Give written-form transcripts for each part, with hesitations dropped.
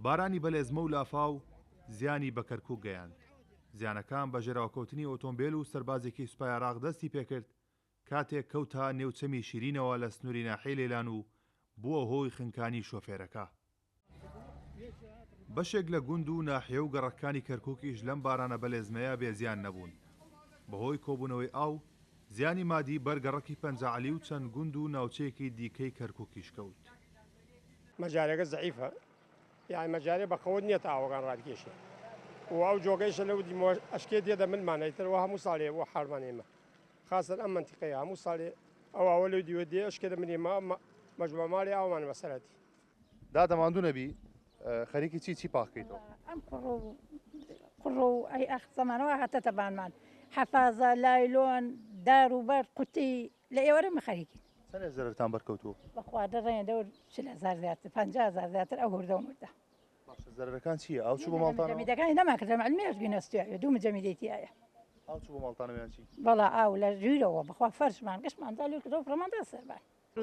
بارانی بەلێزمە و لافاو زیانی بە کەرکووک گەیاند. زیانەکان بە ژێراوکەوتنی ئۆتۆمبیل و سەربازێکی سوپای عێراق دەستی پێکرد کاتێک کەوتە نێوچەمی شیرینەوە لە سنووری ناحیەی لێلان و بووە هۆی خنکانی شۆفێرەکە. بەشێک لە گوند و ناحیە و گەڕەکانی کەرکووکیش لەم بارانە بەلێزمەیە بێزیان نەبوون. بەهۆی کۆبوونەوەی ئاو زیانی مادی بەرگەڕەکی پەنجەعەلی و چەند گوند و ناوچەیەکی دیکەی کەرکووکیش کەوت. مەجارێکە زەعیفە، یعنی مەجارێ بەقەوت نییە تا ئاوەکان ڕادکێشێ و ئەو جۆگەیشە لەو ئەشکێ دێدە منمانەیتەوە هەموو ساڵێ بۆ حارمانێمە خاصن ئەم منتیقەیە هەموو ساڵێ ئەو ئاوە لەو دیوە دێ ئەشکێ دەمنێمە مەجموعە ماڵی ئاومان بەسەرەتی دادەماندوو نەبی خەریکی چی پاکەیتەوە؟ ئەم قڕ و ئەی ئەخ زەمانەوە هاتەتە بانمان حەفازە لایلۆن دار و بەر قوتی لە ئێوەرە مەخەریکی چەندێک زەرەرتان بەرکەوتووە؟ بەخوادە ڕێنە و 40,000 زیاتر 50,000 زیاتر ئەو هوردە و مردە. زەرەرەکان چییە؟ ئاو چوو بۆ ماڵتانەوە؟ جەمیدەکانی نەماکردم علمێش بینەستوێ دوو جەمیدەیەتی ئایە. ئاو چوو بۆ ماڵتانەوەیان چی؟ بەڵا ئاو لە ژوورەوە بەخوا فەرشمان گەشتمان زالو کردەوە پڕەماندا سەربان.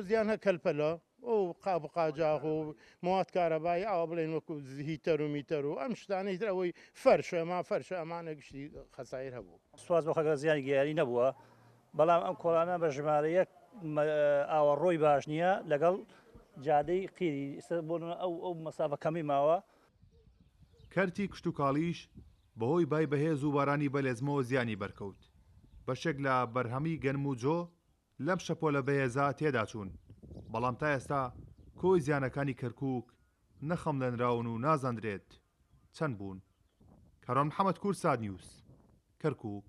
زیان هەکەلپەلە ئەو قاب و قاجاغ و مواد کارەبایی ئەوە بڵێن وەکو هیتەر و میتەر و ئەم شتانەی تر ئەوەی فەرش ئەمانە گشتی خەسایر هەبوو. سواز بۆ خەگە زیانی گیانی نەبووە، بەڵام ئەم کۆڵانە بە ژمارە یەک ئاوەڕۆی باش نییە لەگەڵ جادەی قیری بۆ ئەو مەسافە کەمی ماوە. کەرتی کشت و کاڵیش بەهۆی بای بەهێز و بارانی بەلێزمەوە زیانی بەرکەوت. بەشێک لە بەرهەمی گەنم و جۆ لەم شەپۆلە بەهێزا تێدا چوون، بەڵام تا ئێستا کۆی زیانەکانی کەرکووک نەخەملێنراون و نازاندرێت چەند بوون. کەڕۆن محەممەد کورساد نیوس کەرکووک.